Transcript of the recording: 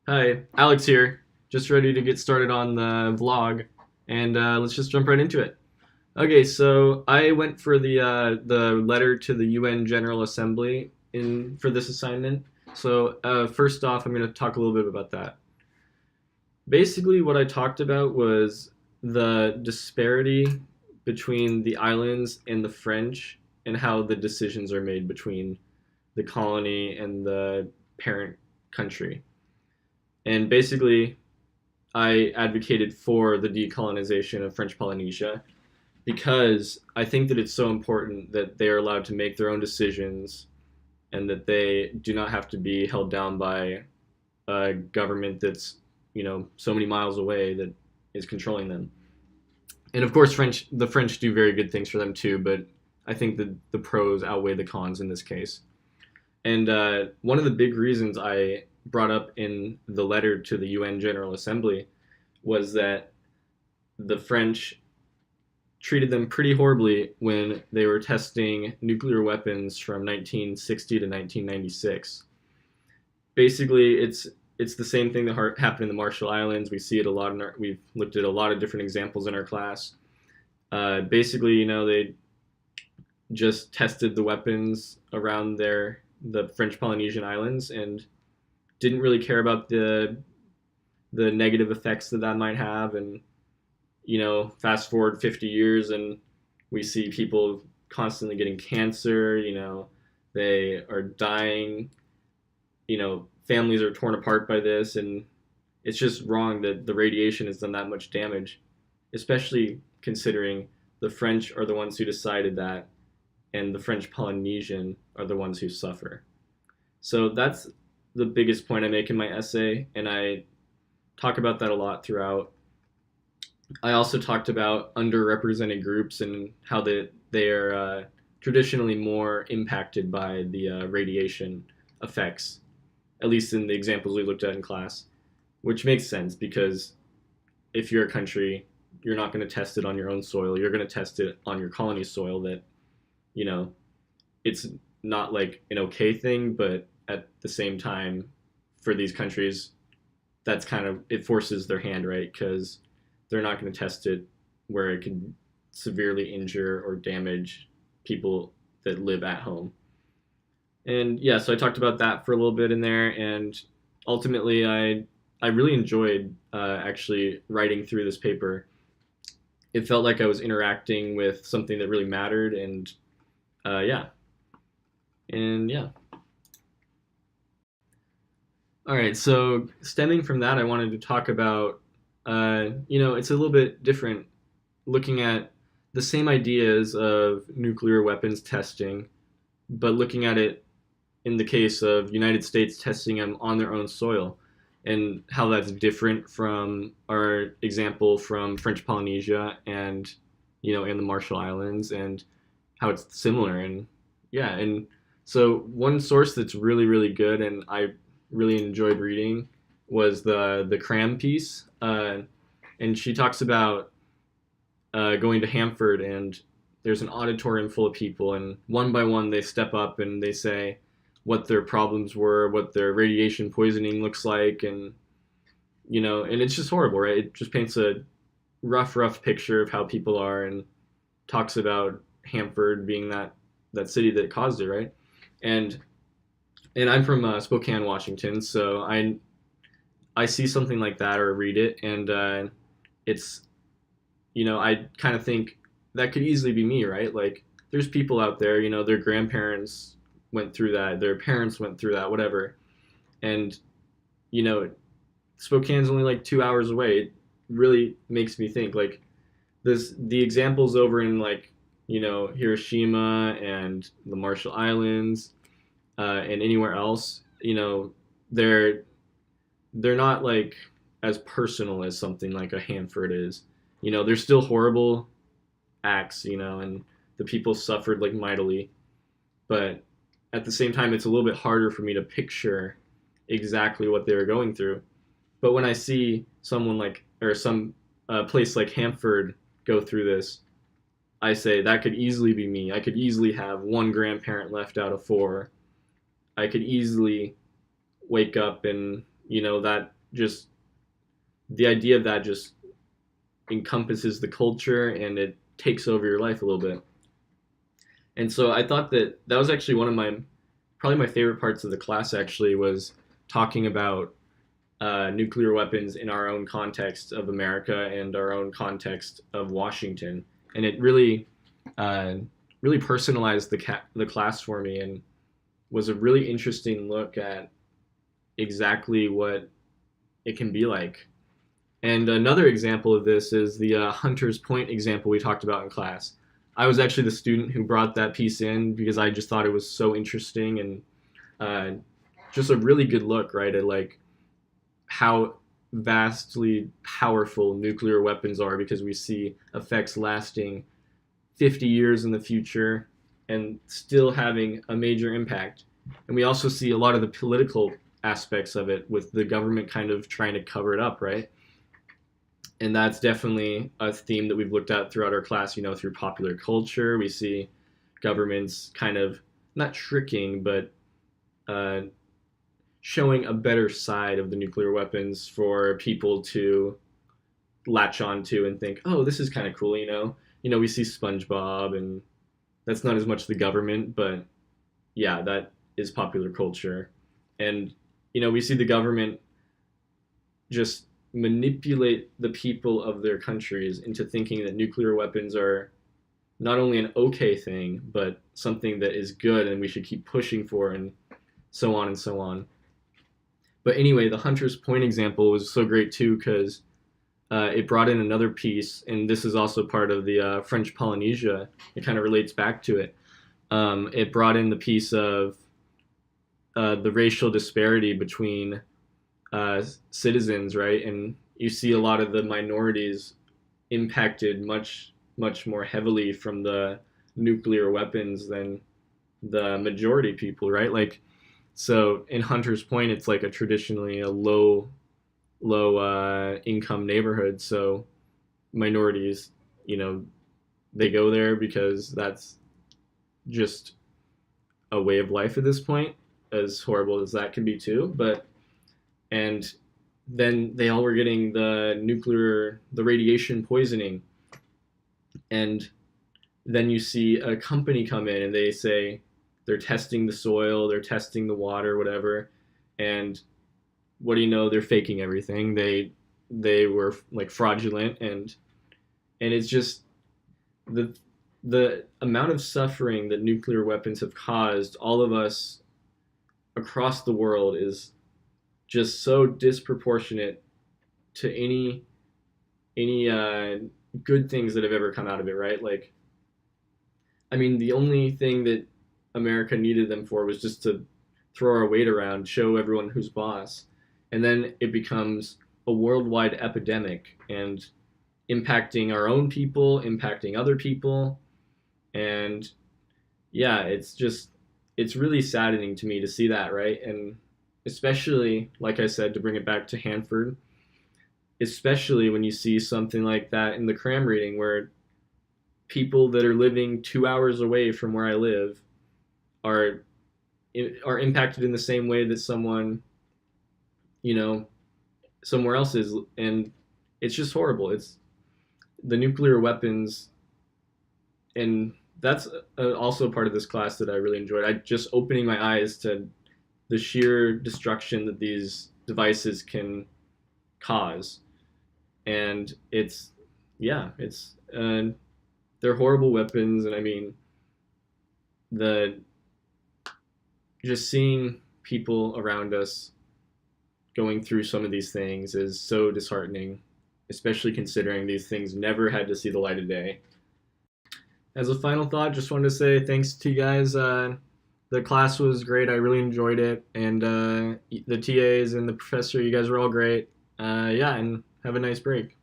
Hi, Alex here. Just ready to get started on the vlog, and let's just jump right into it. Okay, so I went for the letter to the UN General Assembly in for this assignment. So first off, I'm going to talk a little bit about that. Basically, what I talked about was the disparity between the islands and the French, and how the decisions are made between the colony and the parent country. And basically, I advocated for the decolonization of French Polynesia because I think that it's so important that they are allowed to make their own decisions and that they do not have to be held down by a government that's, so many miles away that is controlling them. And of course, the French do very good things for them too, but I think that the pros outweigh the cons in this case. And one of the big reasons I brought up in the letter to the UN General Assembly was that the French treated them pretty horribly when they were testing nuclear weapons from 1960 to 1996. Basically, it's the same thing that happened in the Marshall Islands. We see it a lot we've looked at a lot of different examples in our class. Basically, they just tested the weapons around the French Polynesian islands and didn't really care about the negative effects that might have. And fast forward 50 years and we see people constantly getting cancer. They are dying. Families are torn apart by this, and it's just wrong that the radiation has done that much damage, especially considering the French are the ones who decided that, and the French Polynesian are the ones who suffer. So that's the biggest point I make in my essay, and I talk about that a lot throughout. I also talked about underrepresented groups and how they are traditionally more impacted by the radiation effects, at least in the examples we looked at in class, which makes sense because if you're a country, you're not going to test it on your own soil. You're going to test it on your colony soil that, you know, it's not like an okay thing, but at the same time, for these countries, that's kind of, it forces their hand, right? Because they're not going to test it where it could severely injure or damage people that live at home. And yeah, so I talked about that for a little bit in there, and ultimately, I really enjoyed actually writing through this paper. It felt like I was interacting with something that really mattered, and yeah, and yeah. All right, so stemming from that, I wanted to talk about, it's a little bit different looking at the same ideas of nuclear weapons testing, but looking at it in the case of United States testing them on their own soil, and how that's different from our example from French Polynesia and in the Marshall Islands, and how it's similar. And yeah, and so one source that's really really good and I really enjoyed reading was the Cram piece, and she talks about going to Hanford, and there's an auditorium full of people, and one by one they step up and they say what their problems were, what their radiation poisoning looks like, and and it's just horrible, right? It just paints a rough picture of how people are, and talks about Hanford being that city that caused it, right? And I'm from Spokane, Washington, so I see something like that or read it, and it's I kind of think that could easily be me, right? Like there's people out there, their grandparents went through that, their parents went through that, whatever, and you know Spokane's only like 2 hours away. It really makes me think like the examples over in like Hiroshima and the Marshall Islands, and anywhere else, they're not like as personal as something like a Hanford is. They're still horrible acts, and the people suffered like mightily, but at the same time, it's a little bit harder for me to picture exactly what they were going through. But when I see someone like, or some place like Hanford go through this, I say that could easily be me. I could easily have one grandparent left out of four. I could easily wake up and that just the idea of that just encompasses the culture and it takes over your life a little bit. And so I thought that that was actually one of my probably my favorite parts of the class actually was talking about nuclear weapons in our own context of America and our own context of Washington, and it uh, really personalized the class for me and was a really interesting look at exactly what it can be like. And another example of this is the Hunter's Point example we talked about in class. I was actually the student who brought that piece in because I just thought it was so interesting and uh, just a really good look, right, at like how vastly powerful nuclear weapons are because we see effects lasting 50 years in the future and still having a major impact. And we also see a lot of the political aspects of it with the government kind of trying to cover it up, right? And that's definitely a theme that we've looked at throughout our class, through popular culture. We see governments kind of not tricking, but uh, showing a better side of the nuclear weapons for people to latch onto and think, oh, this is kind of cool, we see SpongeBob, and that's not as much the government, but yeah, that is popular culture. And we see the government just manipulate the people of their countries into thinking that nuclear weapons are not only an okay thing, but something that is good and we should keep pushing for, and so on and so on. But anyway, the Hunter's Point example was so great too because it brought in another piece, and this is also part of the French Polynesia. It kind of relates back to it. It brought in the piece of the racial disparity between citizens, right? And you see a lot of the minorities impacted much, much more heavily from the nuclear weapons than the majority people, right? Like, so in Hunter's Point, it's like a traditionally a low income neighborhood. So minorities, they go there because that's just a way of life at this point, as horrible as that can be too. But and then they all were getting the radiation poisoning, and then you see a company come in and they say they're testing the soil, they're testing the water, whatever, and what do you know? They're faking everything. They were like fraudulent, and it's just the amount of suffering that nuclear weapons have caused all of us across the world is just so disproportionate to any good things that have ever come out of it, right? Like, I mean, the only thing that America needed them for was just to throw our weight around, show everyone who's boss, and then it becomes a worldwide epidemic and impacting our own people, impacting other people, and yeah, it's really saddening to me to see that, right? And especially, like I said, to bring it back to Hanford, especially when you see something like that in the cram reading where people that are living 2 hours away from where I live are are impacted in the same way that someone, you know, somewhere else is, and it's just horrible. It's the nuclear weapons, and that's also part of this class that I really enjoyed. I just opening my eyes to the sheer destruction that these devices can cause, and it's they're horrible weapons, and I mean the just seeing people around us going through some of these things is so disheartening, especially considering these things never had to see the light of day. As a final thought, just wanted to say thanks to you guys. The class was great. I really enjoyed it, and the TAs and the professor, you guys were all great. Yeah, and have a nice break.